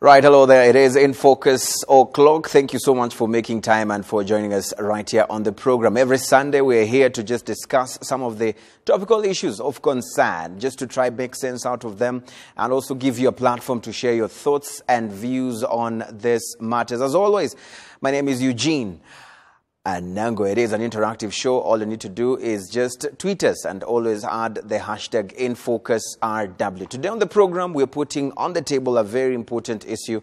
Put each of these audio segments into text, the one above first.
Right, hello there. It is In Focus o'clock. Thank you so much for making time and for joining us right here on the program. Every Sunday, we're here to just discuss some of the topical issues of concern, just to try make sense out of them and also give you a platform to share your thoughts and views on these matters. As always, my name is Eugene Nango. It is an interactive show. All you need to do is just tweet us and always add the hashtag InFocusRW. Today on the program, we're putting on the table a very important issue,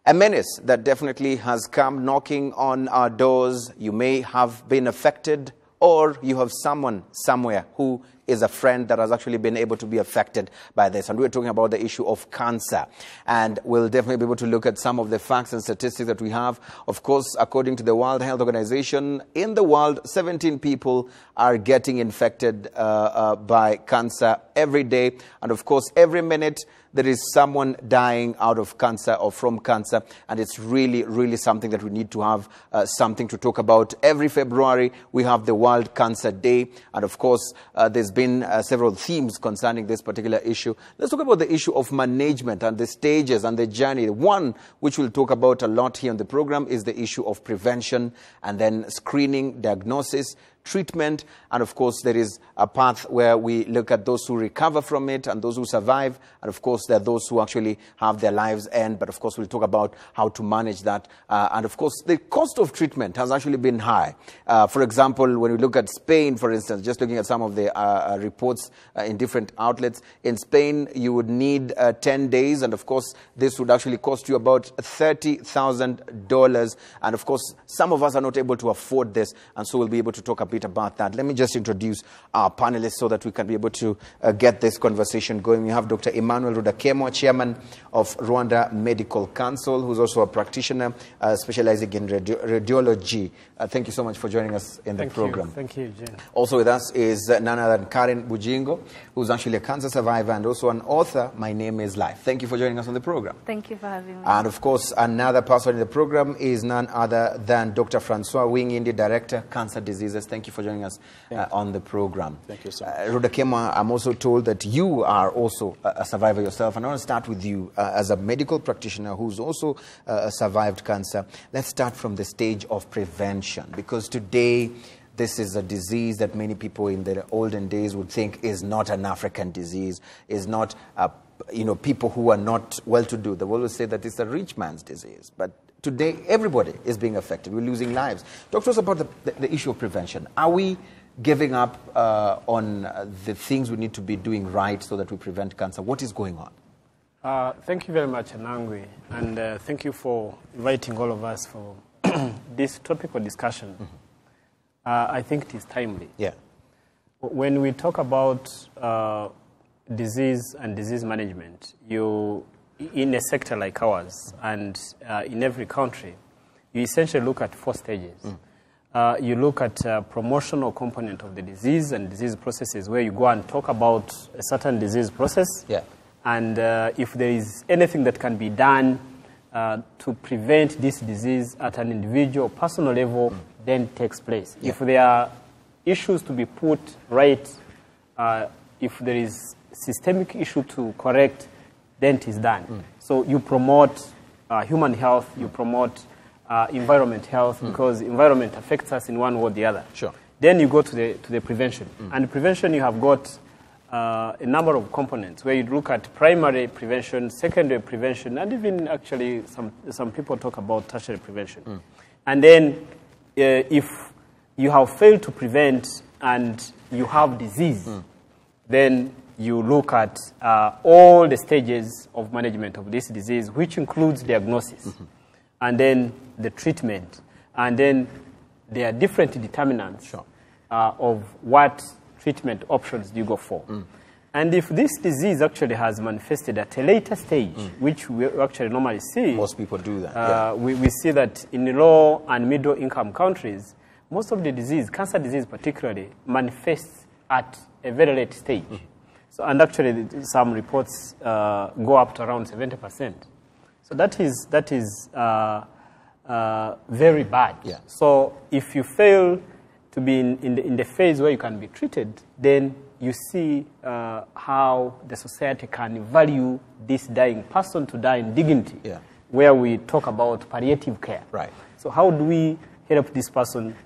a menace that definitely has come knocking on our doors. You may have been affected, or you have someone somewhere who is a friend that has actually been able to be affected by this. And we're talking about the issue of cancer. And we'll definitely be able to look at some of the facts and statistics that we have. Of course, according to the World Health Organization, in the world, 17 people are getting infected by cancer every day. And of course, every minute, there is someone dying out of cancer or from cancer. And it's really, really something that we need to have something to talk about. Every February, we have the World Cancer Day. And of course, there's been several themes concerning this particular issue. Let's talk about the issue of management and the stages and the journey. One which we'll talk about a lot here on the program is the issue of prevention and then screening, diagnosis, treatment, and of course there is a path where we look at those who recover from it and those who survive, and of course there are those who actually have their lives end, but of course we'll talk about how to manage that. And of course the cost of treatment has actually been high. For example, when we look at Spain, for instance, just looking at some of the reports in different outlets, in Spain you would need 10 days, and of course this would actually cost you about $30,000, and of course some of us are not able to afford this, and so we'll be able to talk a bit about that. Let me just introduce our panelists so that we can be able to get this conversation going. We have Dr. Emmanuel Rudakemwa, Chairman of Rwanda Medical Council, who's also a practitioner specializing in radiology. Thank you so much for joining us in the program. Thank you, Jen. Also with us is none other than Karen Bujingo, who's actually a cancer survivor and also an author. My name is Life. Thank you for joining us on the program. Thank you for having me. And of course, another person in the program is none other than Dr. Francois Wingindi, Director, Cancer Diseases. Thank you for joining us on the program. Thank you so much. Rudakemwa, I'm also told that you are also a survivor yourself, and I want to start with you as a medical practitioner who's also survived cancer. Let's start from the stage of prevention, because today this is a disease that many people in the olden days would think is not an African disease, is not people who are not well-to-do. They always say that it's a rich man's disease, but today, everybody is being affected. We're losing lives. Talk to us about the issue of prevention. Are we giving up on the things we need to be doing right so that we prevent cancer? What is going on? Thank you very much, Anangwe, and thank you for inviting all of us for this topical discussion. Mm-hmm. I think it is timely. Yeah. When we talk about disease and disease management, in a sector like ours, and in every country, you essentially look at 4 stages. You look at promotional component of the disease and disease processes, where you go and talk about a certain disease process. Yeah. And if there is anything that can be done to prevent this disease at an individual, personal level, then it takes place. Yeah. If there are issues to be put right, if there is systemic issue to correct, then it is done. So you promote human health, you promote environment health, because environment affects us in one way or the other. Sure. Then you go to the prevention. And prevention, you have got a number of components, where you look at primary prevention, secondary prevention, and even actually some people talk about tertiary prevention. And then if you have failed to prevent and you have disease, then you look at all the stages of management of this disease, which includes diagnosis, and then the treatment, and then there are different determinants of what treatment options do you go for. And if this disease actually has manifested at a later stage, which we actually normally see, most people do that. We see that in the low and middle income countries, most of the disease, cancer disease particularly, manifests at a very late stage. So, and actually, some reports go up to around 70%. So that is very bad. Yeah. So if you fail to be in the phase where you can be treated, then you see how the society can value this dying person to die in dignity. Yeah. where we talk about palliative care. Right. So how do we help this person,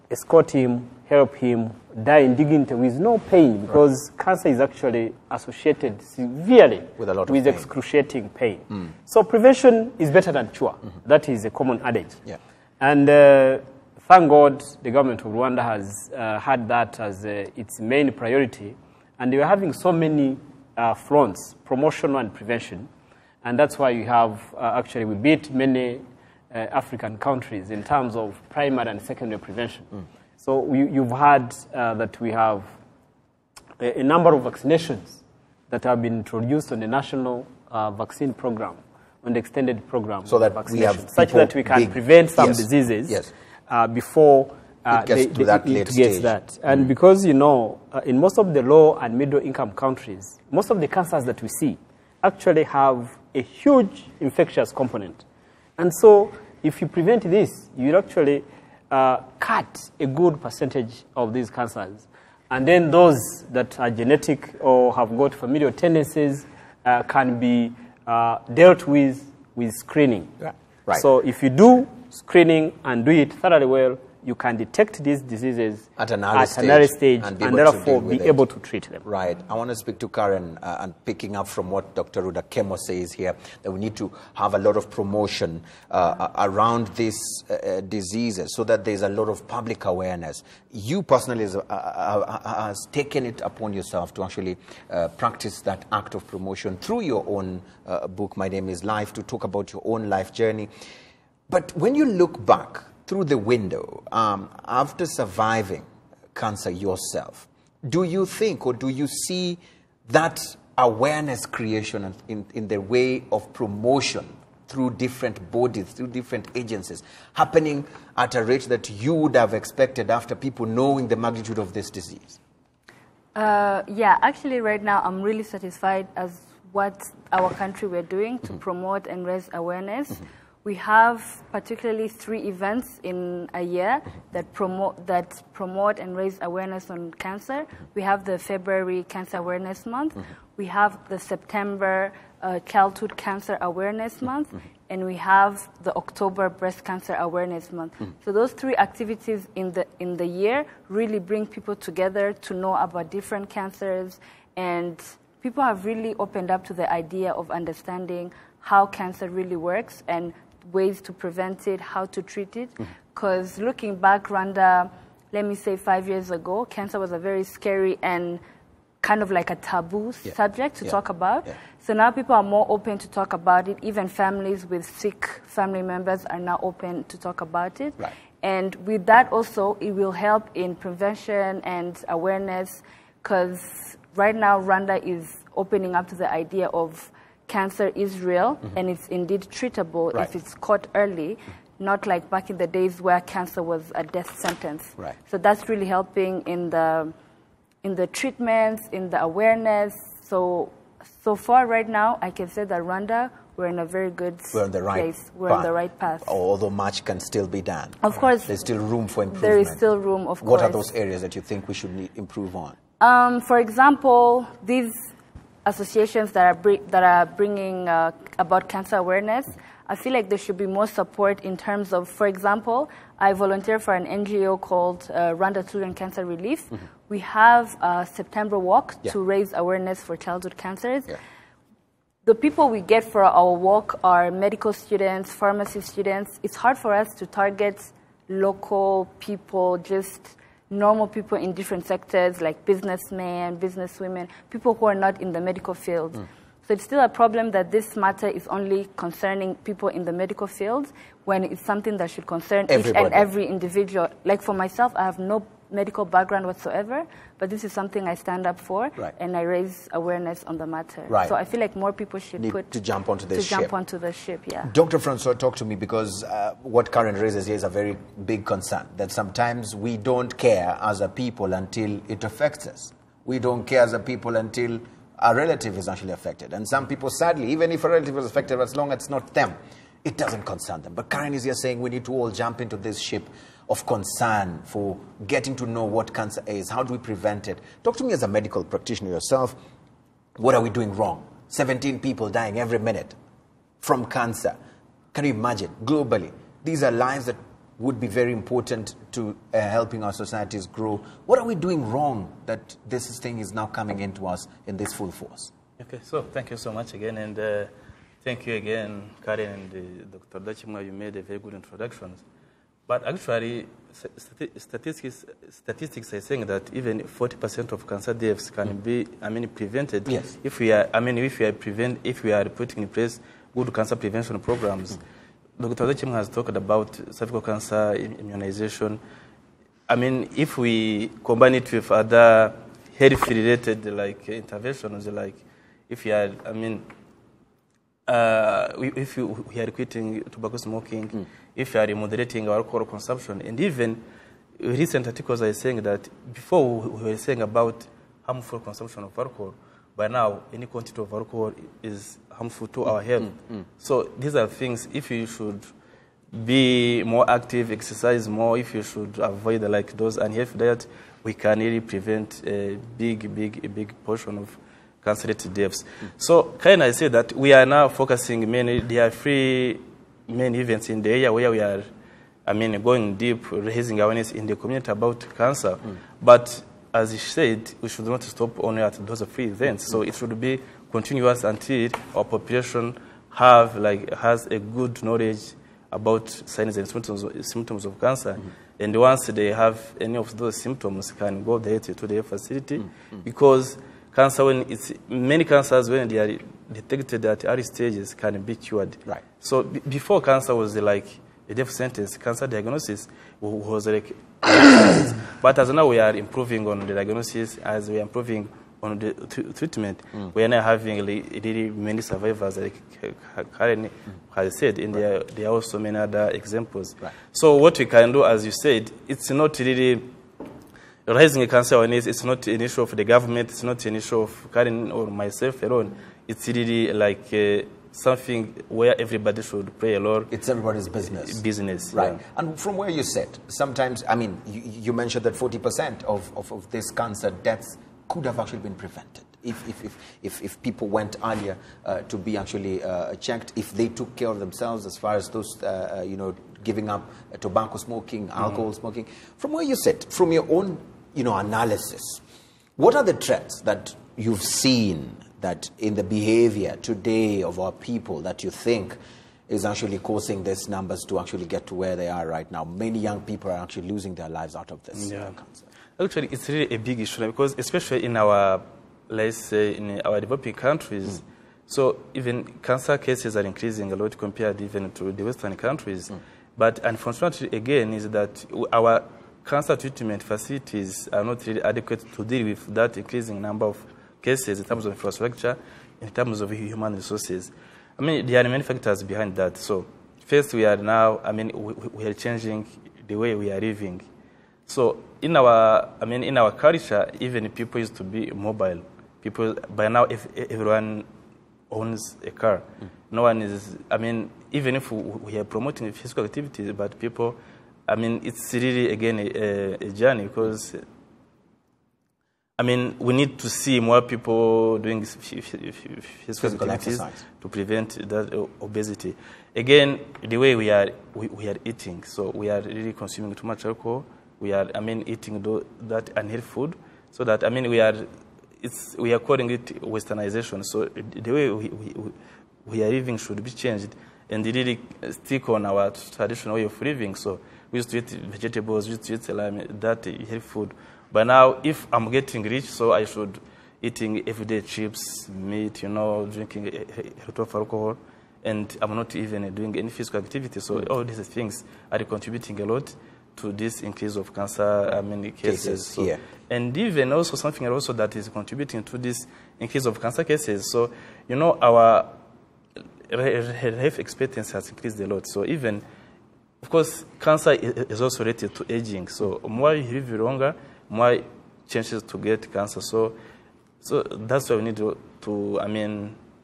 escort him, help him die in dignity with no pain, because cancer is actually associated severely with a lot of with pain. excruciating pain. So prevention is better than cure. That is a common adage. Yeah. And thank God the government of Rwanda has had that as its main priority. And they are having so many fronts, promotion and prevention. And that's why you have, actually, we beat many African countries in terms of primary and secondary prevention. So you've heard that we have a number of vaccinations that have been introduced on the national vaccine program, on the extended program. So that we have such that we can prevent some diseases before it gets to that late stage. And because, you know, in most of the low and middle income countries, most of the cancers that we see actually have a huge infectious component. And so if you prevent this, you'll actually cut a good percentage of these cancers. And then those that are genetic or have got familial tendencies can be dealt with screening. Yeah. Right. So if you do screening and do it thoroughly well, you can detect these diseases at an early stage and therefore be able to treat them. Right. I want to speak to Karen, and picking up from what Dr. Ruda Kemo says here, that we need to have a lot of promotion around these diseases so that there's a lot of public awareness. You personally has taken it upon yourself to actually practice that act of promotion through your own book, My Name is Life, to talk about your own life journey. But when you look back through the window, after surviving cancer yourself, do you think or do you see that awareness creation in the way of promotion through different bodies, through different agencies, happening at a rate that you would have expected after people knowing the magnitude of this disease? Yeah, actually right now I'm really satisfied as what our country we're doing to promote and raise awareness. We have particularly 3 events in a year that promote and raise awareness on cancer. We have the February Cancer Awareness Month. We have the September Childhood Cancer Awareness Month. And we have the October Breast Cancer Awareness Month. So those 3 activities in the year really bring people together to know about different cancers. And people have really opened up to the idea of understanding how cancer really works and ways to prevent it, how to treat it. Because looking back, Rwanda, let me say 5 years ago, cancer was a very scary and kind of like a taboo subject to talk about. So now people are more open to talk about it. Even families with sick family members are now open to talk about it. Right. And with that also, it will help in prevention and awareness, because right now Rwanda is opening up to the idea of cancer is real and it's indeed treatable if it's caught early, not like back in the days where cancer was a death sentence. Right. So that's really helping in the treatments, in the awareness. So far right now, I can say that Rwanda, we're in a very good place. We're on the right path. Although much can still be done. Of course. There's still room for improvement. There is still room, of course. What are those areas that you think we should improve on? For example, these associations that are bringing about cancer awareness, I feel like there should be more support in terms of, for example, I volunteer for an NGO called Rwanda Children Cancer Relief. We have a September walk to raise awareness for childhood cancers. The people we get for our walk are medical students, pharmacy students. It's hard for us to target local people, just normal people in different sectors like businessmen, businesswomen, people who are not in the medical field. So it's still a problem that this matter is only concerning people in the medical field when it's something that should concern each and every individual. Like for myself, I have no medical background whatsoever, but this is something I stand up for and I raise awareness on the matter. So I feel like more people should jump onto the ship. Dr. Francois, talk to me, because what Karen raises here is a very big concern, that sometimes we don't care as a people until it affects us. We don't care as a people until a relative is actually affected. And some people, sadly, even if a relative is affected, as long as it's not them, it doesn't concern them. But Karen is here saying we need to all jump into this ship of concern for getting to know what cancer is. How do we prevent it? Talk to me as a medical practitioner yourself. What are we doing wrong? 17 people dying every minute from cancer. Can you imagine, globally? These are lives that would be very important to helping our societies grow. What are we doing wrong that this thing is now coming into us in this full force? Okay, so thank you so much again, and thank you again, Karen and Dr. Dachimwa. You made a very good introduction. But actually, statistics are saying that even 40% of cancer deaths can be, prevented. Yes. If we are putting in place good cancer prevention programs. Dr. Dachimwa has talked about cervical cancer immunization. If we combine it with other health-related interventions, like if you are, if we are quitting tobacco smoking, if we are moderating our alcohol consumption, and even recent articles are saying that before we were saying about harmful consumption of alcohol, by now any quantity of alcohol is harmful to our health. So these are things, if you should be more active, exercise more, if you should avoid those unhealthy diet, we can really prevent a big portion of cancer-related deaths. So can I say that we are now focusing mainly, there are 3 main events in the area where we are, going deep, raising awareness in the community about cancer. But as you said, we should not stop only at those 3 events. So it should be continuous until our population has a good knowledge about signs and symptoms of cancer. And once they have any of those symptoms, can go directly to the facility. Because cancer, many cancers, when they are detected at early stages, can be cured. Right. So before cancer was a death sentence, cancer diagnosis was but as now we are improving on the diagnosis, as we are improving on the treatment, we are now having really many survivors, like Karen has said, and there are also many other examples. Right. So what we can do, as you said, it's not really raising cancer awareness. It's not an issue of the government. It's not an issue of Karen or myself alone. It's really something where everybody should play a role. It's everybody's business. Right. Yeah. And from where you sit, sometimes, you mentioned that 40% of this cancer deaths could have actually been prevented if people went earlier to be actually checked, if they took care of themselves as far as those, giving up tobacco smoking, alcohol smoking. From where you sit, from your own, analysis, what are the threats that you've seen that in the behavior today of our people that you think is actually causing these numbers to actually get to where they are right now? Many young people are actually losing their lives out of this cancer. Actually, it's really a big issue because especially in our, let's say, in our developing countries, so even cancer cases are increasing a lot compared even to the Western countries. But unfortunately, again, is that our cancer treatment facilities are not really adequate to deal with that increasing number of cases in terms of infrastructure, in terms of human resources. There are many factors behind that. So first, we are now, we are changing the way we are living. So in our culture, even people used to be mobile. People, by now, if everyone owns a car. No one is, even if we are promoting physical activity, but people, it's really, again, a journey because, we need to see more people doing physical activities exercise to prevent that obesity. Again, the way we are eating, so we are really consuming too much alcohol. We are, eating that unhealthy food, so that, we are calling it westernization. So the way we are living should be changed and really stick on our traditional way of living. So we used to eat vegetables, we used to eat that healthy food. But now, if I'm getting rich, so I should eating everyday chips, meat, drinking a lot of alcohol, and I'm not even doing any physical activity. So all these things are contributing a lot to this increase of cancer cases. So, yeah. And even also something also that is contributing to this increase of cancer cases. So, our life expectancy has increased a lot. So even, of course, cancer is also related to aging. So more you live longer, more chances to get cancer. So that's why we need to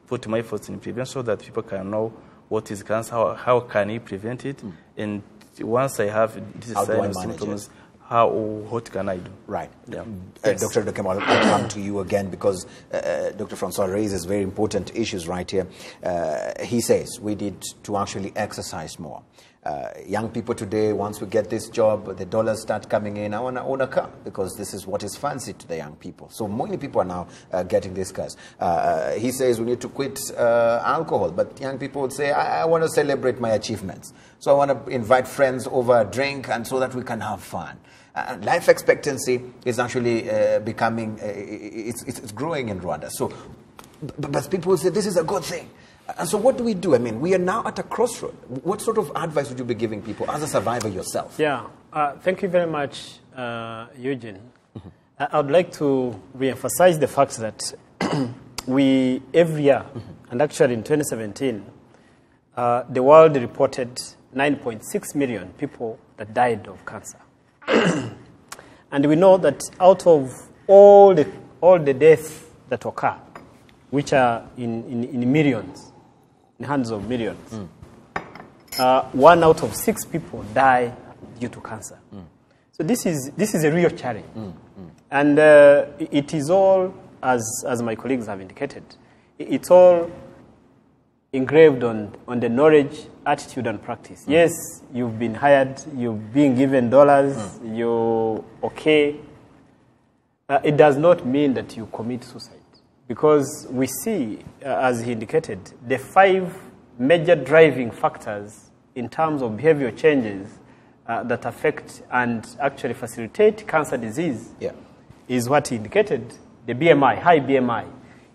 put more efforts in prevention so that people can know what is cancer, how can we prevent it, and once I have these signs and symptoms, what can I do? Right. Yeah. Dr. Dokem, I'll come to you again because Dr. Francois raises very important issues right here. He says we need to actually exercise more. Young people today, once we get this job, the dollars start coming in, I want to own a car because this is what is fancy to the young people. So many people are now getting these cars. He says we need to quit alcohol, but young people would say, I want to celebrate my achievements. So I want to invite friends over a drink and so that we can have fun. Life expectancy is actually becoming, it's growing in Rwanda. So, but people will say this is a good thing. And so what do we do? I mean, we are now at a crossroad. What sort of advice would you be giving people as a survivor yourself? Yeah, thank you very much, Eugene. I would like to re-emphasize the fact that we, every year, and actually in 2017, the world reported 9.6 million people that died of cancer. And we know that out of all the deaths that occur, which are in millions, in hundreds of millions, 1 out of 6 people die due to cancer. So this is a real challenge. And it is all, as my colleagues have indicated, it's all engraved on the knowledge, attitude, and practice. Yes, you've been hired, you've been given dollars, you're okay. It does not mean that you commit suicide. Because we see, as he indicated, the 5 major driving factors in terms of behavioral changes that affect and actually facilitate cancer disease is what he indicated, the BMI, high BMI.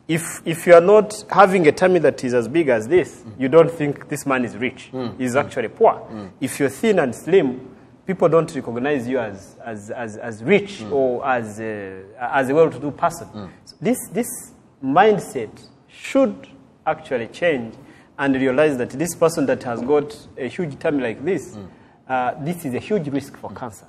If you are not having a tummy that is as big as this, you don't think this man is rich. He's actually poor. If you're thin and slim, people don't recognize you as rich or as a well-to-do person. So this mindset should actually change and realize that this person that has got a huge tummy like this, this is a huge risk for cancer.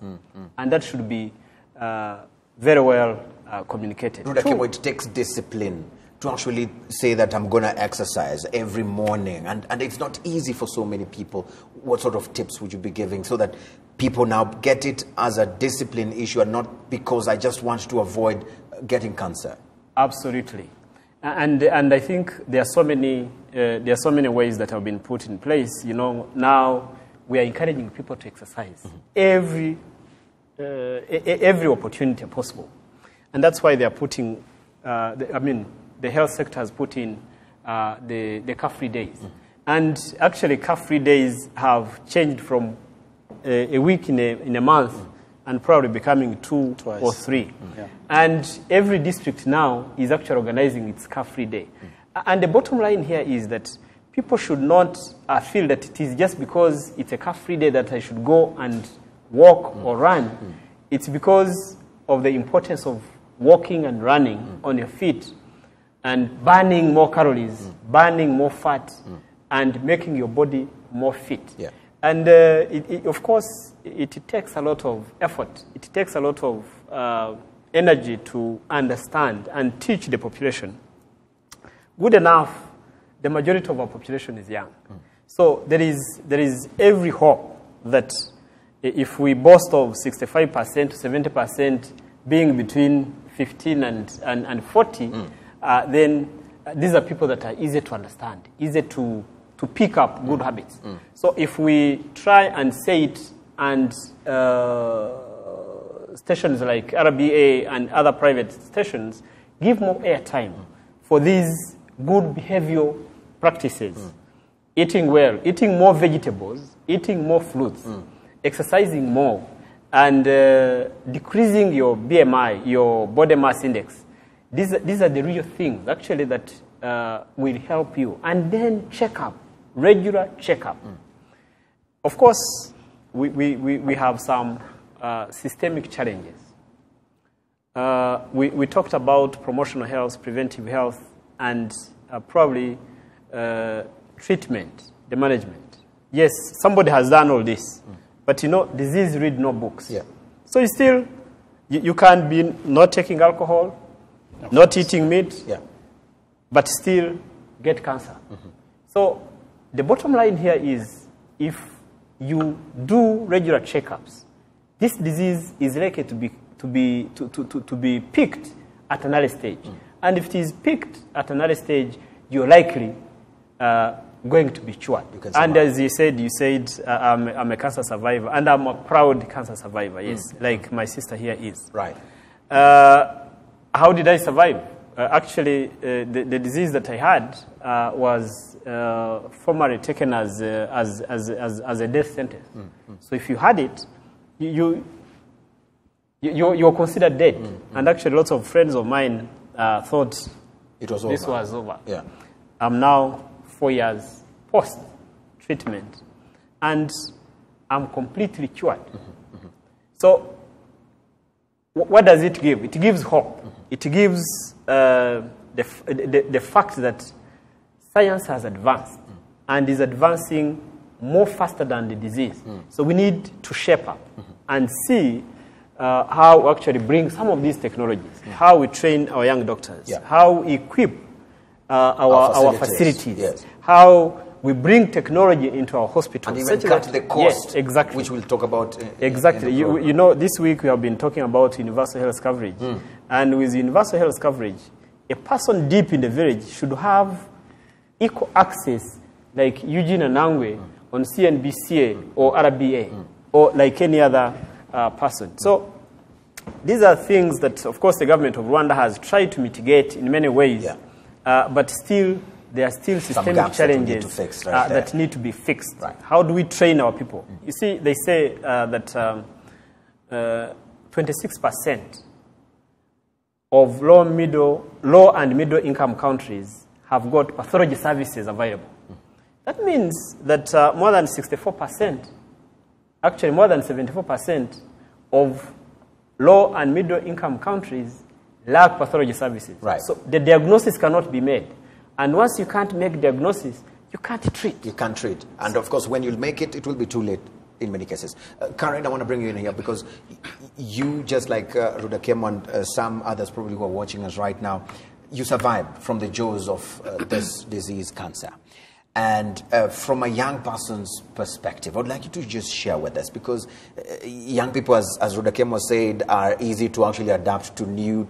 And that should be very well communicated. It takes discipline to actually say that I'm going to exercise every morning. And it's not easy for so many people. What sort of tips would you be giving so that people now get it as a discipline issue and not because I just want to avoid getting cancer? Absolutely. And I think there are so many ways that have been put in place. You know, now we are encouraging people to exercise every opportunity possible, and that's why they are putting. The health sector has put in the car-free days, and actually car-free days have changed from a week in a month. And probably becoming 2 or 3. And every district now is actually organizing its car-free day. And the bottom line here is that people should not feel that it is just because it's a car-free day that I should go and walk or run. It's because of the importance of walking and running on your feet and burning more calories, burning more fat, and making your body more fit. And of course, it takes a lot of effort. It takes a lot of energy to understand and teach the population. Good enough, the majority of our population is young. So there is every hope that if we boast of 65% to 70% being between 15 and 40, then these are people that are easy to understand, easy to pick up good habits. So if we try and say it, and stations like RBA and other private stations give more airtime for these good behavioral practices, eating well, eating more vegetables, eating more fruits, exercising more, and decreasing your BMI, your body mass index. These are the real things, actually, that will help you. And then checkup, regular checkup. Of course, we have some systemic challenges. We talked about promotional health, preventive health, and probably treatment, the management. Yes, somebody has done all this, but you know, disease read no books. So you still, you can be not taking alcohol, not eating meat, but still get cancer. So the bottom line here is, if you do regular checkups, this disease is likely to be picked at an early stage. And if it is picked at an early stage, you're likely going to be cured. And as you said, I'm a cancer survivor, and I'm a proud cancer survivor, yes, like my sister here is. Right. How did I survive? Actually, the disease that I had was formerly taken as a death sentence. So if you had it, you're considered dead. And actually, lots of friends of mine thought it was this over. was over. Yeah. I'm now 4 years post-treatment, and I'm completely cured. So what does it give? It gives hope. It gives the fact that science has advanced and is advancing more faster than the disease. So we need to shape up and see how we actually bring some of these technologies, how we train our young doctors, how we equip our facilities, yes. how we bring technology into our hospitals. And even cut the cost, yes, exactly. which we'll talk about exactly. in the you know, this week we have been talking about universal health coverage. And with universal health coverage, a person deep in the village should have equal access like Eugene Anangwe on CNBCA or RBA or like any other person. So these are things that, of course, the government of Rwanda has tried to mitigate in many ways, but still there are still systemic challenges that need to be fixed. Right. How do we train our people? You see, they say that 26% of low and middle income countries have got pathology services available. That means that more than 64%, actually more than 74% of low and middle income countries lack pathology services. Right. So the diagnosis cannot be made. And once you can't make diagnosis, you can't treat. You can't treat. And of course, when you'll make it, it will be too late in many cases. Karen, I want to bring you in here because you, just like Rudakem and some others probably who are watching us right now, you survived from the jaws of this disease, cancer. And from a young person's perspective, I would like you to just share with us, because young people, as Rudakem was said, are easy to actually adapt to new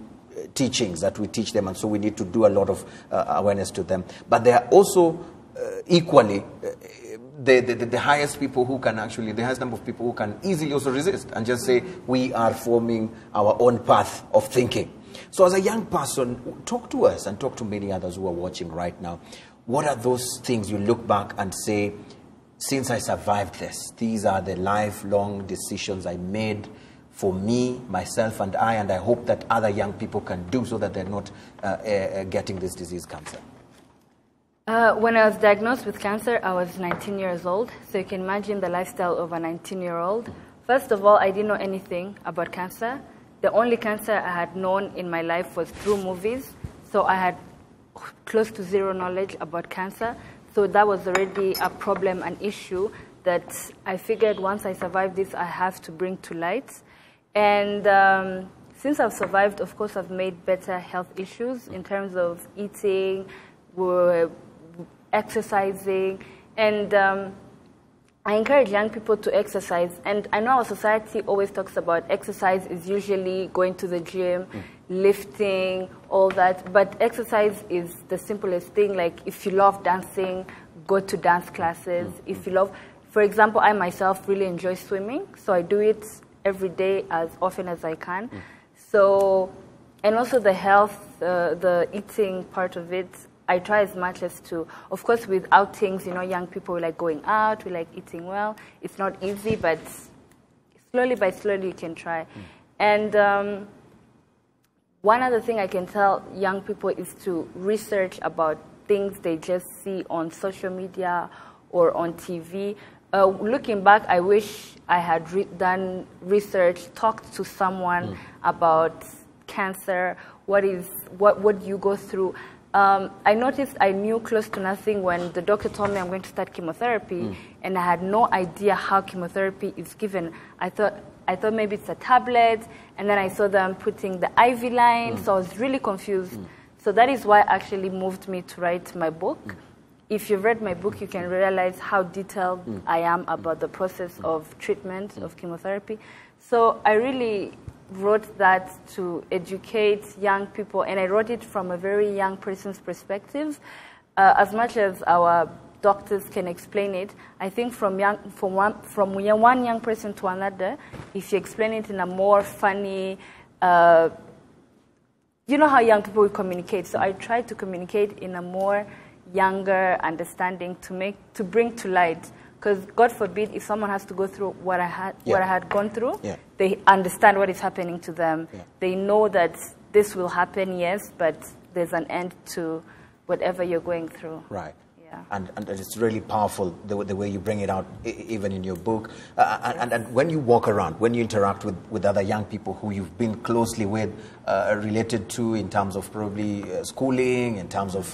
teachings that we teach them, and so we need to do a lot of awareness to them. But they are also equally the highest people who can actually, the highest number of people who can easily also resist and just say, we are forming our own path of thinking. So as a young person, talk to us and talk to many others who are watching right now. What are those things you look back and say, since I survived this, these are the lifelong decisions I made for me, myself, and I hope that other young people can do so that they're not getting this disease, cancer? When I was diagnosed with cancer, I was 19 years old. So you can imagine the lifestyle of a 19-year-old. First of all, I didn't know anything about cancer. The only cancer I had known in my life was through movies. So I had close to zero knowledge about cancer. So that was already a problem, an issue that I figured once I survived this, I have to bring to light. And since I've survived, of course, I've made better health issues in terms of eating, exercising, and I encourage young people to exercise. And I know our society always talks about exercise is usually going to the gym, lifting, all that. But exercise is the simplest thing. Like if you love dancing, go to dance classes. If you love, for example, I myself really enjoy swimming, so I do it every day as often as I can. So, and also the health, the eating part of it, I try as much as to, of course with outings, you know, young people like going out, we like eating well. It's not easy, but slowly by slowly you can try. And one other thing I can tell young people is to research about things they just see on social media or on TV. Looking back, I wish I had done research, talked to someone about cancer, what you go through. I noticed I knew close to nothing when the doctor told me I'm going to start chemotherapy, and I had no idea how chemotherapy is given. I thought maybe it's a tablet, and then I saw them putting the IV line, so I was really confused. So that is why actually moved me to write my book. If you've read my book, you can realize how detailed I am about the process of treatment of chemotherapy. So I really wrote that to educate young people, and I wrote it from a very young person's perspective. As much as our doctors can explain it, I think from one young person to another, if you explain it in a more funny, you know how young people will communicate. So I tried to communicate in a more younger understanding to bring to light. Because God forbid, if someone has to go through what I had gone through, they understand what is happening to them. They know that this will happen, yes, but there's an end to whatever you're going through. Right. Yeah. And it's really powerful the way you bring it out, even in your book. And when you walk around, when you interact with other young people who you've been closely with, related to in terms of probably schooling, in terms of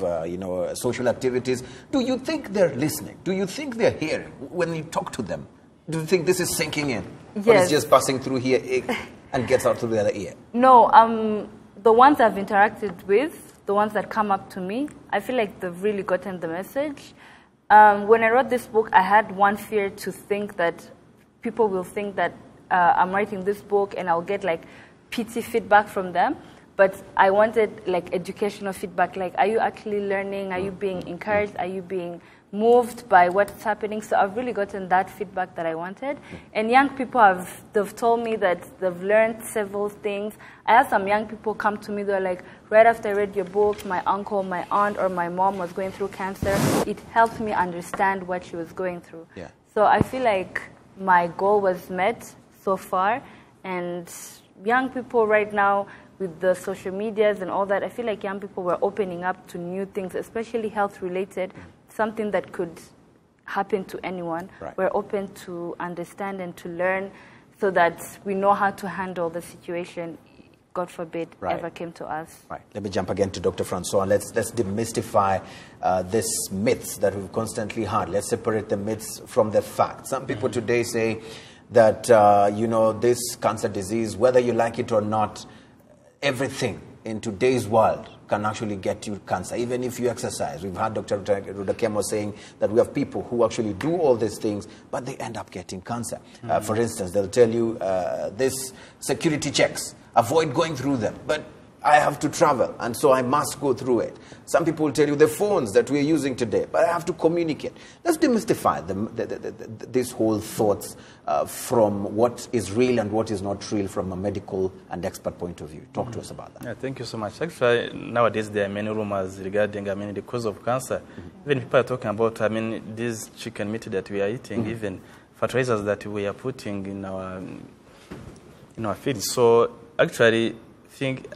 social activities, do you think they're listening? Do you think they're hearing when you talk to them? Do you think this is sinking in? Yes. Or it's just passing through here and gets out through the other ear? No, the ones I've interacted with, the ones that come up to me, I feel like they've really gotten the message. When I wrote this book, I had one fear to think that people will think that I'm writing this book and I'll get like pity feedback from them. But I wanted like educational feedback, like, are you actually learning? Are you being encouraged? Are you being moved by what's happening? So I've really gotten that feedback that I wanted. And young people they've told me that they've learned several things. I had some young people come to me, they're like, right after I read your book, my uncle, my aunt, or my mom was going through cancer. It helped me understand what she was going through. Yeah. So I feel like my goal was met so far. And young people right now, with the social medias and all that, I feel like young people were opening up to new things, especially health-related, something that could happen to anyone. Right. We're open to understand and to learn so that we know how to handle the situation, God forbid, ever came to us. Right. Let me jump again to Dr. Francois. Let's demystify this myths that we've constantly heard. Let's separate the myths from the facts. Some people today say that, this cancer disease, whether you like it or not, everything in today's world can actually get you cancer, even if you exercise. We've had Dr. Rudakemo saying that we have people who actually do all these things, but they end up getting cancer. For instance, they'll tell you this security checks, avoid going through them, but I have to travel, and so I must go through it. Some people will tell you the phones that we're using today, but I have to communicate. Let's demystify these whole thoughts from what is real and what is not real from a medical and expert point of view. Talk to us about that. Yeah, thank you so much. Actually, nowadays there are many rumors regarding, the cause of cancer. Even people are talking about, this chicken meat that we are eating, even fertilizers that we are putting in our feed. So actually,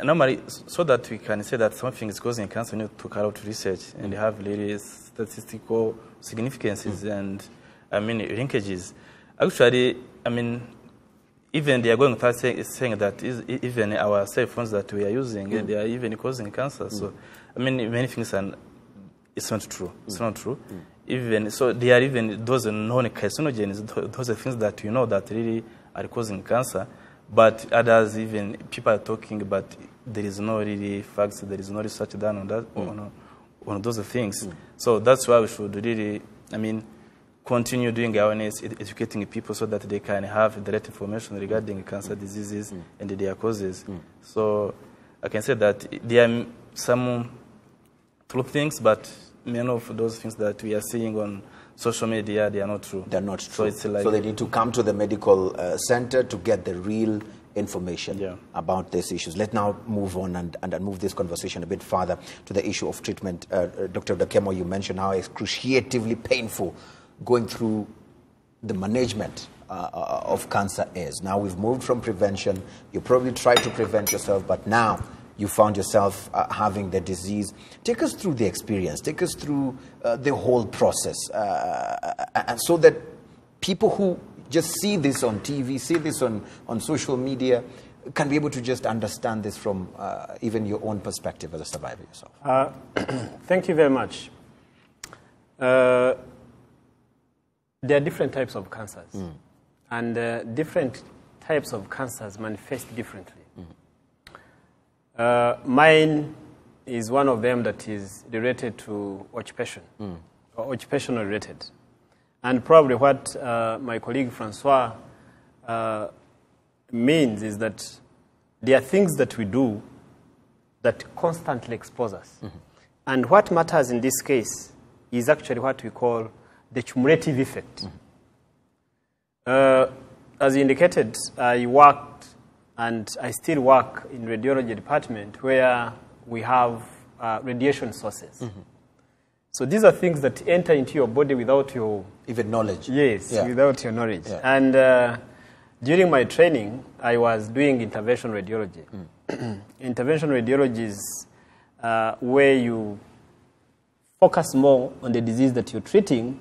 normally, so that we can say that something is causing cancer, we need to carry out research and have really statistical significances and, linkages. Actually, even they are going to saying that even our cell phones that we are using, they are even causing cancer. So, many things it's not true. It's not true. Even so, they are even those known carcinogens. Those are things that that really are causing cancer. But others, even people are talking, but there is no really facts, there is no research done on that, on those things. So that's why we should really, continue doing awareness, educating people so that they can have the right information regarding cancer diseases and their causes. So I can say that there are some true things, but many of those things that we are seeing on social media, they are not true. They're not true. So, it's so they need to come to the medical center to get the real information about these issues. Let's now move on and move this conversation a bit further to the issue of treatment. Dr. Rudakemo, you mentioned how excruciatingly painful going through the management of cancer is. Now we've moved from prevention. You probably tried to prevent yourself, but now you found yourself having the disease. Take us through the experience. Take us through the whole process, and so that people who just see this on TV, see this on social media, can be able to just understand this from even your own perspective as a survivor yourself. Thank you very much. There are different types of cancers, and different types of cancers manifest differently. Mine is one of them that is related to occupation, or occupational related. And probably what my colleague Francois means is that there are things that we do that constantly expose us. And what matters in this case is actually what we call the cumulative effect. As you indicated, I worked and I still work in radiology department where we have radiation sources. So these are things that enter into your body without your... Even knowledge. Yes, without your knowledge. Yeah. And during my training, I was doing intervention radiology. Intervention radiology is where you focus more on the disease that you're treating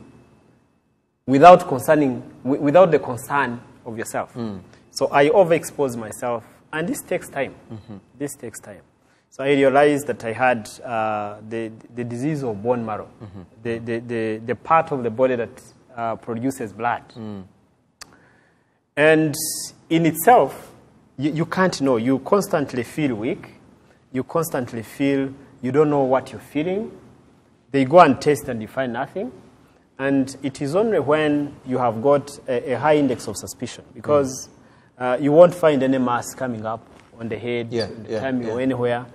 without the concern of yourself. So I overexpose myself, and this takes time. This takes time. So I realized that I had the disease of bone marrow, the part of the body that produces blood. And in itself, you can't know. You constantly feel weak. You constantly feel you don't know what you're feeling. They go and test and you find nothing. And it is only when you have got a high index of suspicion, because you won't find any mass coming up on the head, the tummy, or anywhere.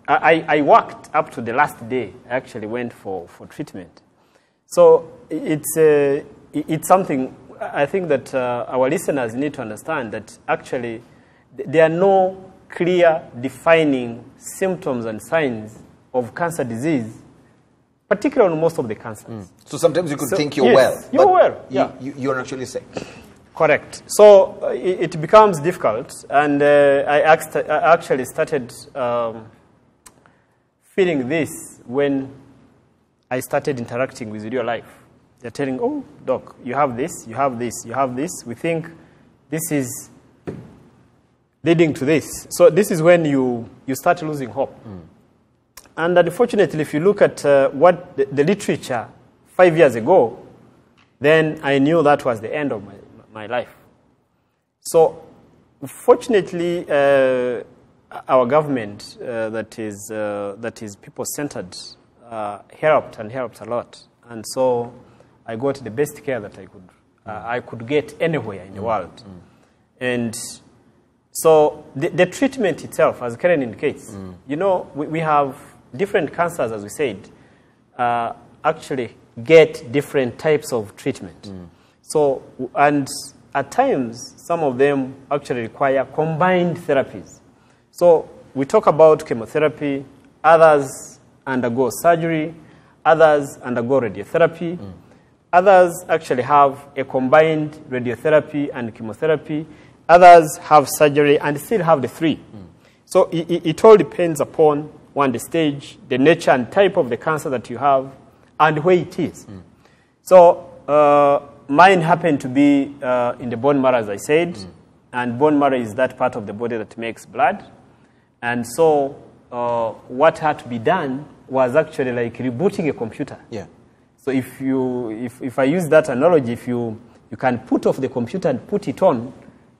I worked up to the last day. I actually went for treatment. So it's something I think that our listeners need to understand, that actually there are no clear defining symptoms and signs of cancer disease, particularly on most of the cancers. So sometimes you could think you're well. You're well. You're actually sick. Correct. So it becomes difficult, and I actually started feeling this when I started interacting with real life. They're telling, oh, doc, you have this, you have this, you have this. We think this is leading to this. So this is when you start losing hope. And unfortunately, if you look at what the literature 5 years ago, then I knew that was the end of my life. So fortunately, our government that is people-centered helped a lot. And so I got the best care that I could get anywhere in the world. And so the treatment itself, as Karen indicates, you know, we have different cancers, as we said, actually get different types of treatment. So, and at times, some of them actually require combined therapies. So we talk about chemotherapy, others undergo surgery, others undergo radiotherapy, others actually have a combined radiotherapy and chemotherapy, others have surgery and still have the three. So it all depends upon, one, the stage, the nature and type of the cancer that you have, and where it is. So mine happened to be in the bone marrow, as I said, and bone marrow is that part of the body that makes blood. And so what had to be done was actually like rebooting a computer. So if I use that analogy, if you can put off the computer and put it on,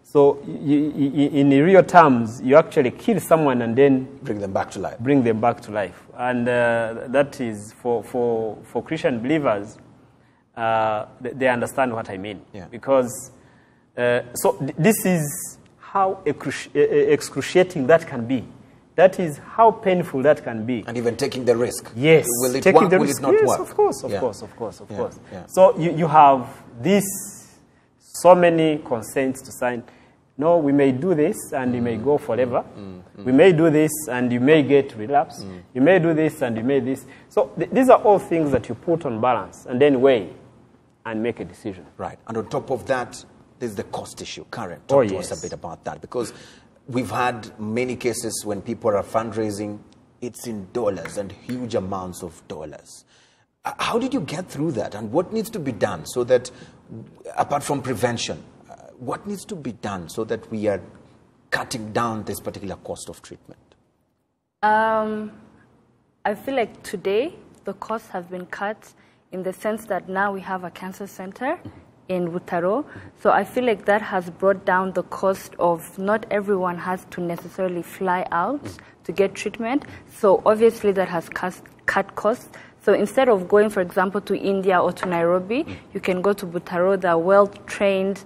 so in real terms, you actually kill someone and then bring them back to life. And that is for Christian believers, they understand what I mean. Because so this is how excruciating that can be. That is how painful that can be. And even taking the risk. Yes. Will it work? Will it not work? Of course. So you have so many consents to sign. No, we may do this and you may go forever. We may do this and you may get relapse. You may do this and you may this. So these are all things that you put on balance and then weigh and make a decision. Right. And on top of that, there's the cost issue. Karen, talk to us a bit about that. Because we've had many cases when people are fundraising, it's in dollars and huge amounts of dollars. How did you get through that? And what needs to be done so that, apart from prevention, what needs to be done so that we are cutting down this particular cost of treatment? I feel like today the costs have been cut in the sense that now we have a cancer center in Butaro. So I feel like that has brought down the cost of not everyone has to necessarily fly out to get treatment. So obviously that has cut costs. So instead of going, for example, to India or to Nairobi, you can go to Butaro. They're well-trained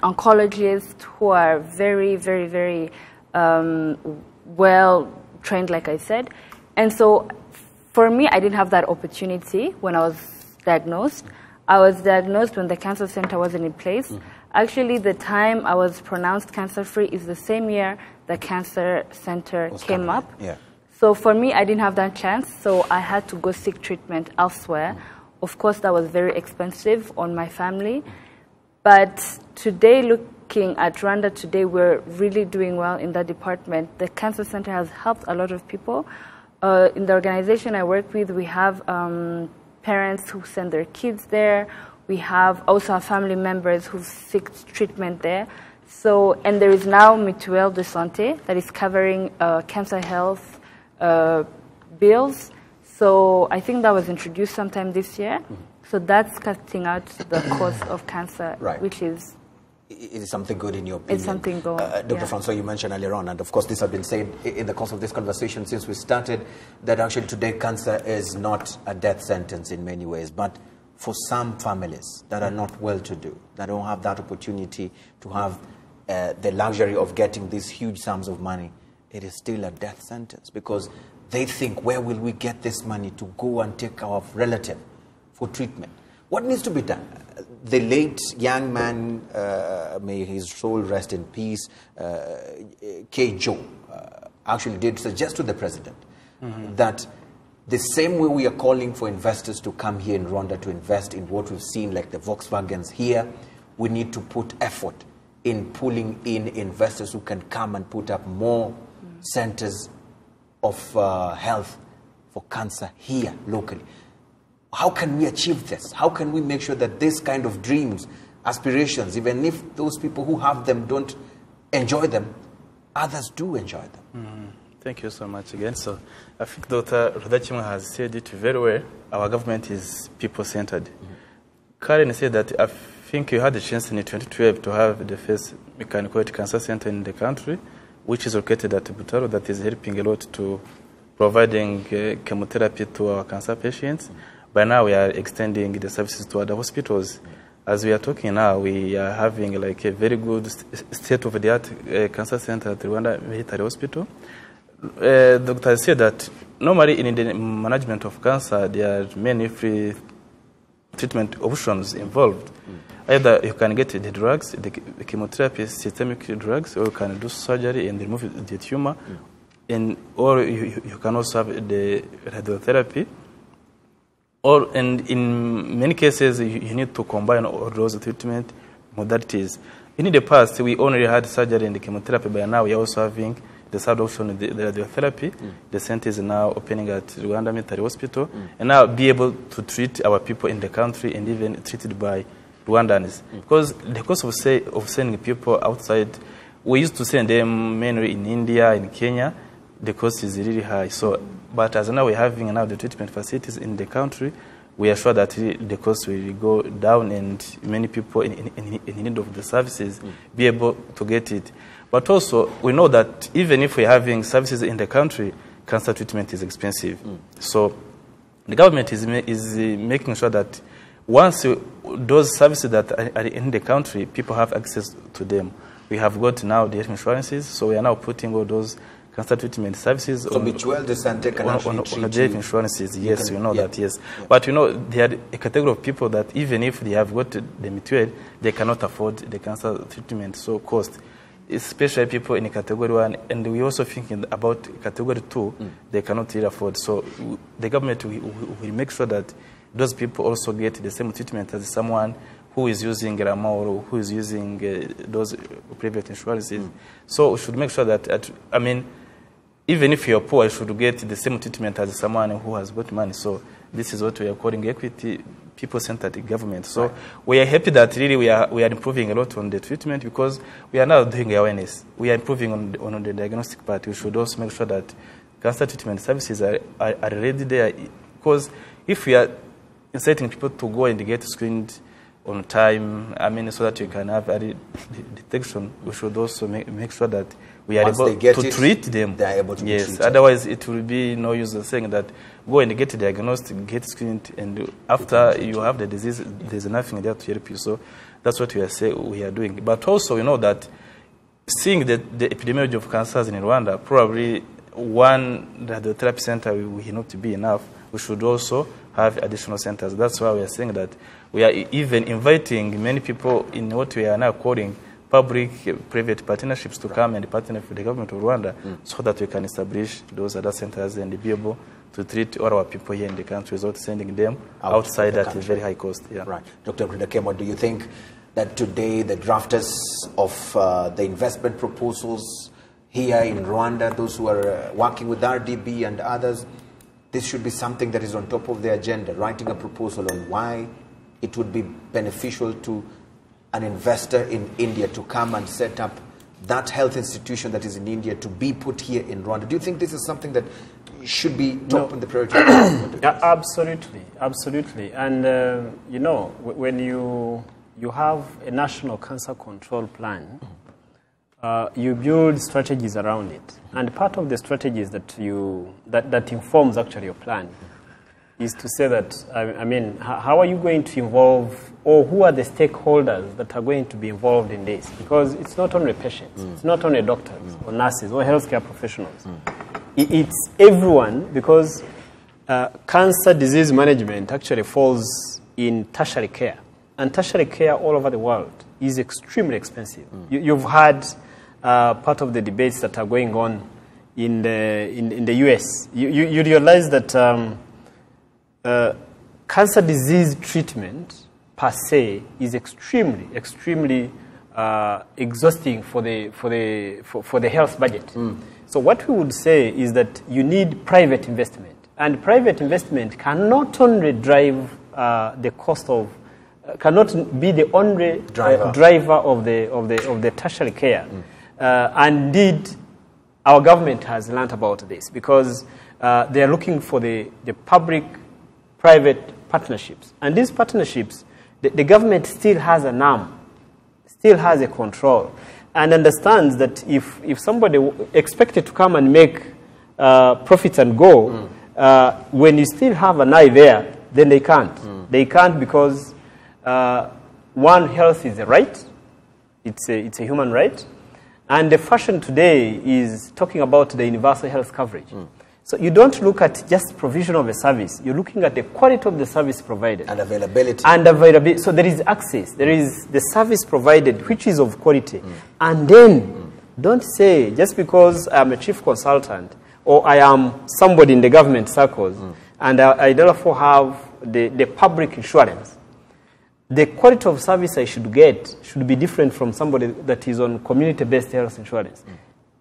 oncologists who are very, very, very well trained, like I said. And so for me, I didn't have that opportunity when I was diagnosed. I was diagnosed when the cancer center wasn't in place. Actually, the time I was pronounced cancer-free is the same year the cancer center came up. Yeah. So for me, I didn't have that chance, so I had to go seek treatment elsewhere. Of course, that was very expensive on my family. But today, looking at Rwanda today, we're really doing well in that department. The cancer center has helped a lot of people. In the organization I work with, we have parents who send their kids there. We have also our family members who seek treatment there. So, and there is now Mutuelle de Santé that is covering cancer health bills. So I think that was introduced sometime this year. So that's cutting out the cost of cancer, which is... It is something good in your opinion. It's something good. Dr. Francois, you mentioned earlier on, and of course this has been said in the course of this conversation since we started, that actually today cancer is not a death sentence in many ways, but for some families that are not well-to-do, that don't have that opportunity to have the luxury of getting these huge sums of money, it is still a death sentence because they think, where will we get this money to go and take our relative for treatment? What needs to be done? The late young man, may his soul rest in peace, K. Joe, actually did suggest to the president that the same way we are calling for investors to come here in Rwanda to invest in what we've seen, like the Volkswagens here, we need to put effort in pulling in investors who can come and put up more centers of health for cancer here locally. How can we achieve this? How can we make sure that this kind of dreams, aspirations, even if those people who have them don't enjoy them, others do enjoy them? Thank you so much again. So I think Dr. Rudachimwa has said it very well. Our government is people-centered. Karen said that I think you had the chance in 2012 to have the first mechanical cancer center in the country, which is located at Butaro, that is helping a lot to providing chemotherapy to our cancer patients. By now, we are extending the services to other hospitals. As we are talking now, we are having like a very good state-of-the-art cancer center at Rwanda Military Hospital. Doctor said that normally in the management of cancer, there are many free treatment options involved. Either you can get the drugs, the chemotherapy, systemic drugs, or you can do surgery and remove the tumor, or you can also have the radiotherapy. And in many cases, you need to combine all those treatment modalities. In the past, we only had surgery and chemotherapy, but now we are also having the third option, the radiotherapy. The center is now opening at Rwanda Military Hospital, and now be able to treat our people in the country and even treated by Rwandans. Because the cost of sending people outside, we used to send them mainly in India, in Kenya. The cost is really high. So, but as now we're having now the treatment facilities in the country, we are sure that the cost will go down and many people in need of the services be able to get it. But also, we know that even if we're having services in the country, cancer treatment is expensive. So the government is making sure that once those services that are in the country, people have access to them. We have got now the health insurances, so we are now putting all those cancer treatment services so Mutuelle de Santé can actually treat on the health insurances. Yes, you know that, yes. But you know, there are a category of people that even if they have got the Mutuelle, they cannot afford the cancer treatment, so cost. Especially people in category 1, and we also thinking about category 2, they cannot really afford. So the government will make sure that those people also get the same treatment as someone who is using Rama or who is using those private insurances. So we should make sure that, even if you're poor, you should get the same treatment as someone who has got money. So this is what we are calling equity, people-centered government. So we are happy that really we are improving a lot on the treatment because we are now doing awareness. We are improving on the diagnostic part. We should also make sure that cancer treatment services are already there. Because if we are inciting people to go and get screened on time, I mean, so that you can have early detection. We should also make sure that we are able to treat them. They are able to be treated. Otherwise it will be no use of saying that go and get diagnosed, get screened, and after you have the disease, there's nothing there to help you. So that's what we are doing. But also, you know that seeing the epidemiology of cancers in Rwanda, probably one radiotherapy center will not be enough. We should also have additional centers. That's why we are saying that we are even inviting many people in what we are now calling public-private partnerships to come and partner with the government of Rwanda so that we can establish those other centers and be able to treat all our people here in the country without sending them outside at a very high cost. Yeah. Right. Dr. Kemo, do you think that today the drafters of the investment proposals here in Rwanda, those who are working with RDB and others, this should be something that is on top of the agenda, writing a proposal on why it would be beneficial to an investor in India to come and set up that health institution that is in India to be put here in Rwanda? Do you think this is something that should be top on the priority? Yeah, absolutely, absolutely. And, you know, when you have a national cancer control plan, you build strategies around it. And part of the strategies that informs actually your plan is to say that, I mean, how are you going to involve, or who are the stakeholders that are going to be involved in this? Because it's not only patients, it's not only doctors or nurses or healthcare professionals. It's everyone, because cancer disease management actually falls in tertiary care. And tertiary care all over the world is extremely expensive. You've had part of the debates that are going on in the US. You realize that cancer disease treatment per se is extremely exhausting for the health budget. So what we would say is that you need private investment, and private investment can not only drive the cost of, cannot be the only driver of the tertiary care. And indeed, our government has learned about this, because they are looking for the public-private partnerships. And these partnerships, the government still has an arm, still has a control, and understands that if somebody expected to come and make profits and go, when you still have an eye there, then they can't. They can't because, one, health is a right. It's a human right. And the fashion today is talking about the universal health coverage. So you don't look at just provision of a service. You're looking at the quality of the service provided. And availability. And availability. So there is access. There is the service provided, which is of quality. And then, don't say, just because I'm a chief consultant, or I am somebody in the government circles, and I therefore have the public insurance, the quality of service I should get should be different from somebody that is on community-based health insurance.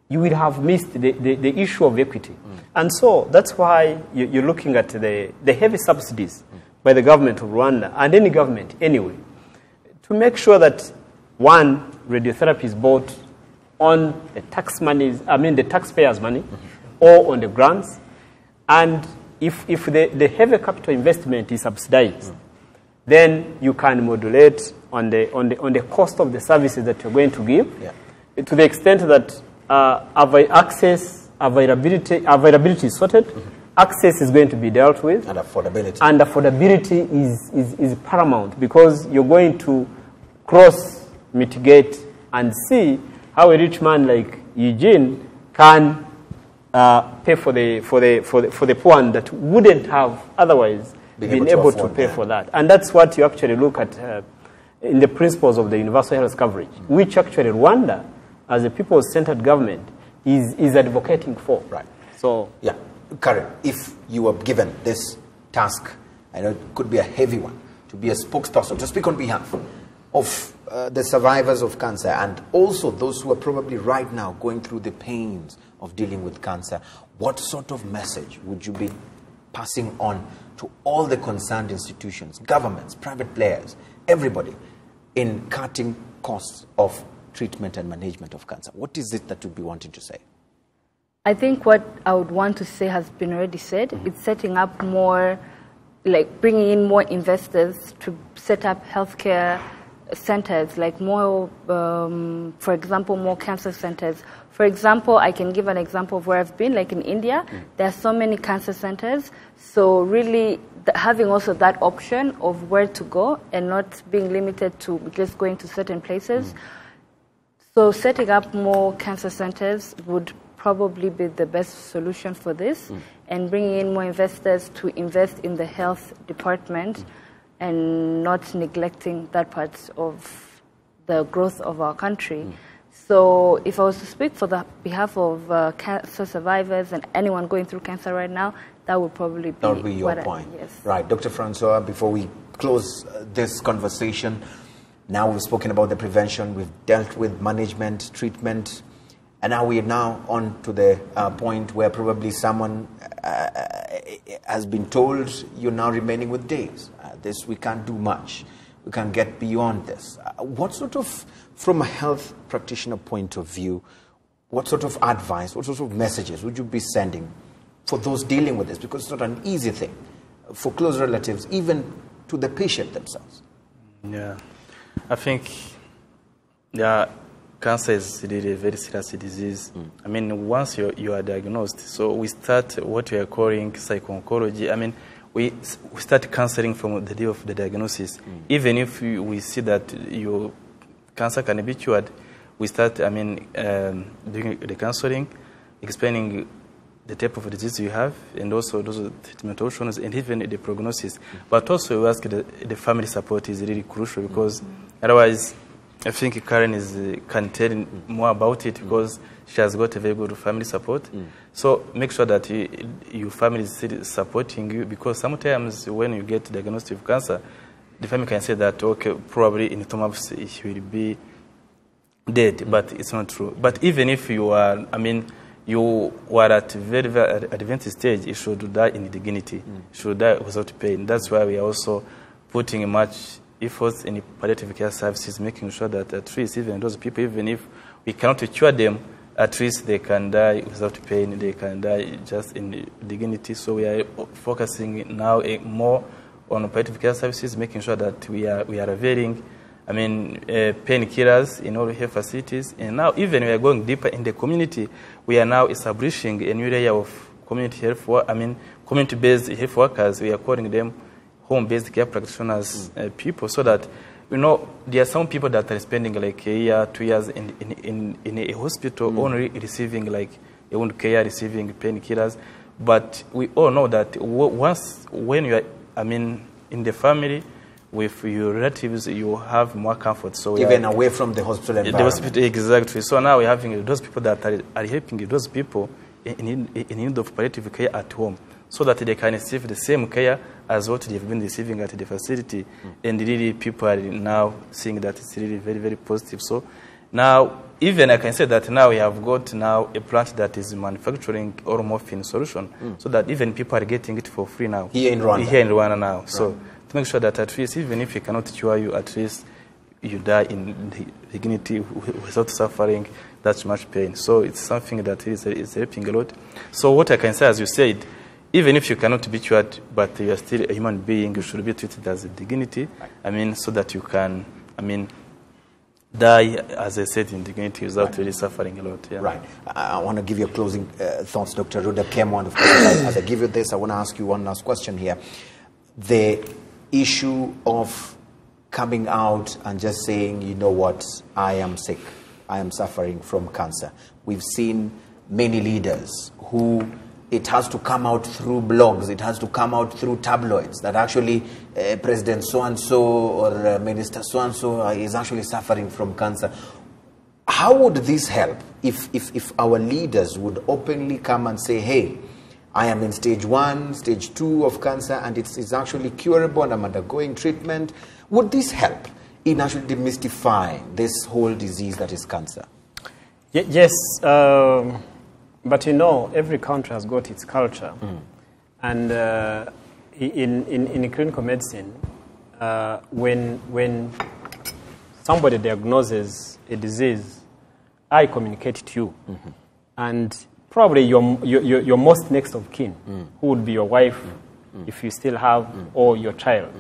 You will have missed the issue of equity. And so that's why you're looking at the heavy subsidies by the government of Rwanda, and any government anyway, to make sure that, one, radiotherapy is bought on the the taxpayers' money, or on the grants. And if the heavy capital investment is subsidized, then you can modulate on the cost of the services that you're going to give, to the extent that availability is sorted, access is going to be dealt with, and affordability. And affordability is paramount, because you're going to cross, mitigate, and see how a rich man like Eugene can pay for the poor one that wouldn't have otherwise been able to pay for that. And that's what you actually look at in the principles of the universal health coverage, which actually Rwanda, as a people-centered government, is advocating for. Right. So, yeah, Karen, if you were given this task, I know it could be a heavy one, to be a spokesperson, to speak on behalf of the survivors of cancer, and also those who are probably right now going through the pains of dealing with cancer, what sort of message would you be passing on to all the concerned institutions, governments, private players, everybody, in cutting costs of treatment and management of cancer? What is it that you'd be wanting to say? I think what I would want to say has been already said. It's setting up more like bringing in more investors to set up healthcare centers, like more, for example, more cancer centers. For example, I can give an example of where I've been, like in India. There are so many cancer centers. So really having also that option of where to go and not being limited to just going to certain places. So setting up more cancer centers would probably be the best solution for this, and bringing in more investors to invest in the health department and not neglecting that part of the growth of our country. So if I was to speak for the behalf of cancer survivors and anyone going through cancer right now, that would probably be, your point. Yes. Right. Dr. Francois, before we close this conversation, now we've spoken about the prevention, we've dealt with management, treatment, and now we are now on to the point where probably someone has been told, you're now remaining with days. This, we can't do much. We can't get beyond this. What sort of, from a health practitioner point of view, what sort of advice, what sort of messages would you be sending for those dealing with this? Because it's not an easy thing for close relatives, even to the patient themselves. Yeah, I think, cancer is really a very serious disease. I mean, once you are diagnosed, so we start what we are calling psycho-oncology. I mean, we start counseling from the day of the diagnosis. Even if we see that your cancer can be cured, we start, doing the counseling, explaining the type of disease you have, and also those treatment options, and even the prognosis. But also we ask the family support is really crucial, because otherwise, I think Karen can tell more about it, because she has got a very good family support. So make sure that your family is still supporting you, because sometimes when you get diagnosed with cancer, the family can say that, okay, probably in 2 months he will be dead, but it's not true. But even if you are, you are at a very, very advanced stage, you should die in dignity. You should die without pain. That's why we are also putting much efforts in palliative care services, making sure that at least even those people, even if we cannot cure them, at least they can die without pain, they can die just in dignity. So we are focusing now more on palliative care services, making sure that we are availing, painkillers in all health facilities. And now even we are going deeper in the community. We are now establishing a new layer of community health, community-based health workers. We are calling them home-based care practitioners, people, so that, there are some people that are spending like a year, 2 years in a hospital only receiving like a wound care, receiving painkillers. But we all know that when you are, in the family, with your relatives, you have more comfort. So even away from the hospital environment. The hospital, exactly. So now we're having those people that are helping those people in need of palliative care at home, so that they can receive the same care as what they've been receiving at the facility. And really people are now seeing that it's really very, very positive. So now, even I can say that now we have got now a plant that is manufacturing oral morphine solution, so that even people are getting it for free now. Here in Rwanda? Here in Rwanda now. Right. So to make sure that at least, even if you cannot cure you, at least you die in dignity without suffering that much pain. So it's something that is helping a lot. So what I can say, as you said, even if you cannot be cured, but you are still a human being, you should be treated as a dignity. So that you can, die, as I said, in dignity without really suffering a lot. Yeah. Right. I want to give you a closing thoughts, Dr. Ruda Kemwan. Of course, as I give you this, I want to ask you one last question here. The issue of coming out and just saying, you know what, I am sick, I am suffering from cancer. We've seen many leaders who it has to come out through blogs, it has to come out through tabloids, that actually President so-and-so or Minister so-and-so is actually suffering from cancer. How would this help if our leaders would openly come and say, hey, I am in stage 1, stage 2 of cancer, and it's actually curable and I'm undergoing treatment? Would this help in actually demystifying this whole disease that is cancer? Yes. But every country has got its culture. And in clinical medicine, when somebody diagnoses a disease, I communicate to you. And probably your most next of kin, who would be your wife, if you still have, or your child.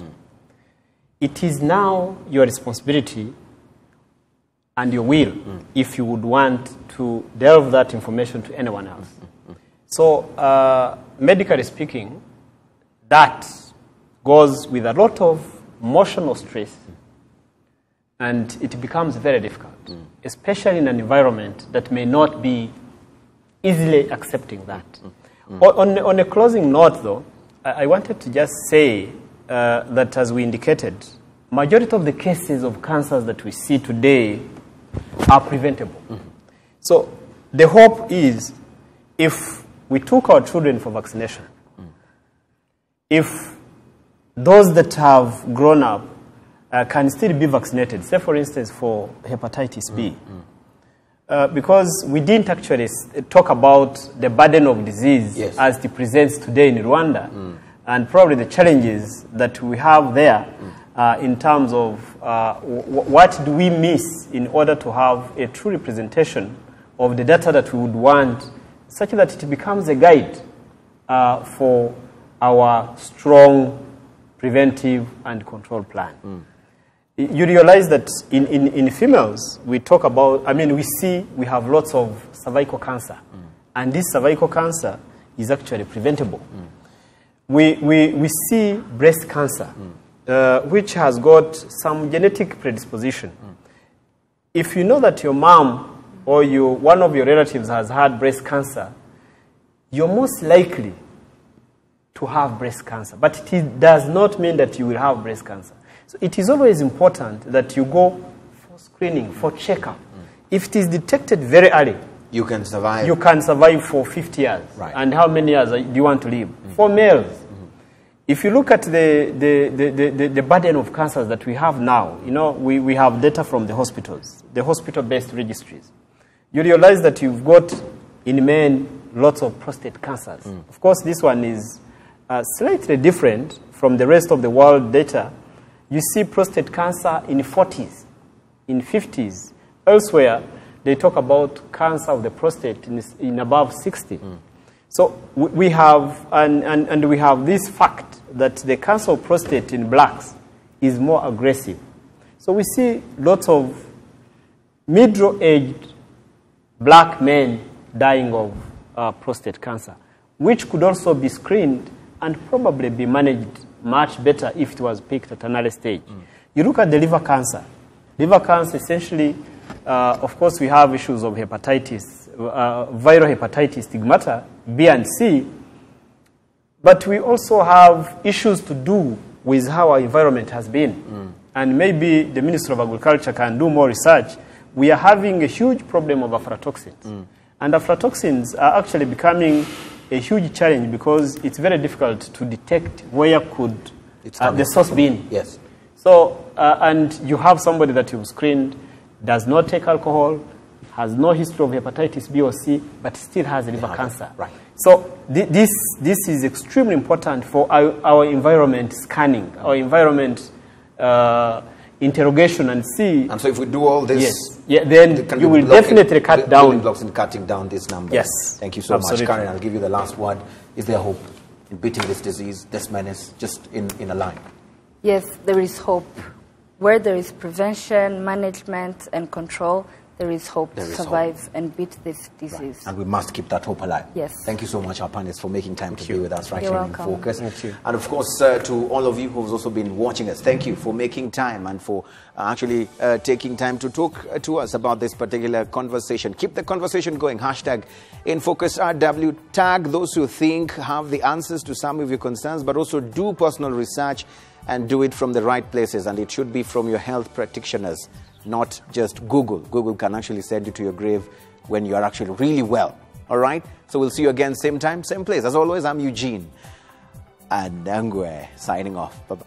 It is now your responsibility and your will if you would want to delve that information to anyone else. So, medically speaking, that goes with a lot of emotional stress, and it becomes very difficult, especially in an environment that may not be easily accepting that. On a closing note, though, I wanted to just say that, as we indicated, majority of the cases of cancers that we see today are preventable. So the hope is, if we took our children for vaccination, if those that have grown up can still be vaccinated, say for instance for hepatitis B, because we didn't actually talk about the burden of disease as it presents today in Rwanda, and probably the challenges that we have there in terms of what do we miss in order to have a true representation of the data that we would want, such that it becomes a guide for our strong preventive and control plan. You realize that in females, we talk about, we have lots of cervical cancer. And this cervical cancer is actually preventable. We see breast cancer, which has got some genetic predisposition. If you know that your mom or one of your relatives has had breast cancer, you're most likely to have breast cancer. But it does not mean that you will have breast cancer. So it is always important that you go for screening, for checkup. If it is detected very early, you can survive. You can survive for 50 years. Right. And how many years do you want to live? For males, if you look at the burden of cancers that we have now, we have data from the hospitals, the hospital-based registries. You realize that you've got, in men, lots of prostate cancers. Of course, this one is slightly different from the rest of the world data. You see prostate cancer in 40s, in 50s. Elsewhere, they talk about cancer of the prostate in above 60. So we have, and we have this fact that the cancer of prostate in blacks is more aggressive. So we see lots of middle-aged black men dying of prostate cancer, which could also be screened and probably be managed much better if it was picked at an early stage. You look at the liver cancer. Liver cancer, essentially, of course, we have issues of hepatitis, viral hepatitis, stigmata, B and C, but we also have issues to do with how our environment has been. And maybe the Ministry of Agriculture can do more research. We are having a huge problem of aflatoxins. And aflatoxins are actually becoming a huge challenge because it's very difficult to detect where could the source be. Yes. So, and you have somebody that you've screened, does not take alcohol, has no history of hepatitis B or C, but still has liver cancer. Right. So this is extremely important for our environment scanning, our environment interrogation, and see. And so if we do all this, then you will definitely cut down. Blocks in cutting down this number. Yes. Thank you so much, Karen. I'll give you the last word. Is there hope in beating this disease, this menace, just in a line? Yes, there is hope. Where there is prevention, management, and control, there is hope to survive and beat this disease. Right. And we must keep that hope alive. Yes. Thank you so much, our panelists, for making time to be with us right You're here welcome. in Focus. Thank you. And of course, to all of you who've also been watching us, thank you for making time and for actually taking time to talk to us about this particular conversation. Keep the conversation going. Hashtag InFocusRW. Tag those who think have the answers to some of your concerns, but also do personal research and do it from the right places. And it should be from your health practitioners, not just Google. Google can actually send you to your grave when you are actually really well. All right? So we'll see you again, same time, same place. As always, I'm Eugene and Ndangwe signing off. Bye-bye.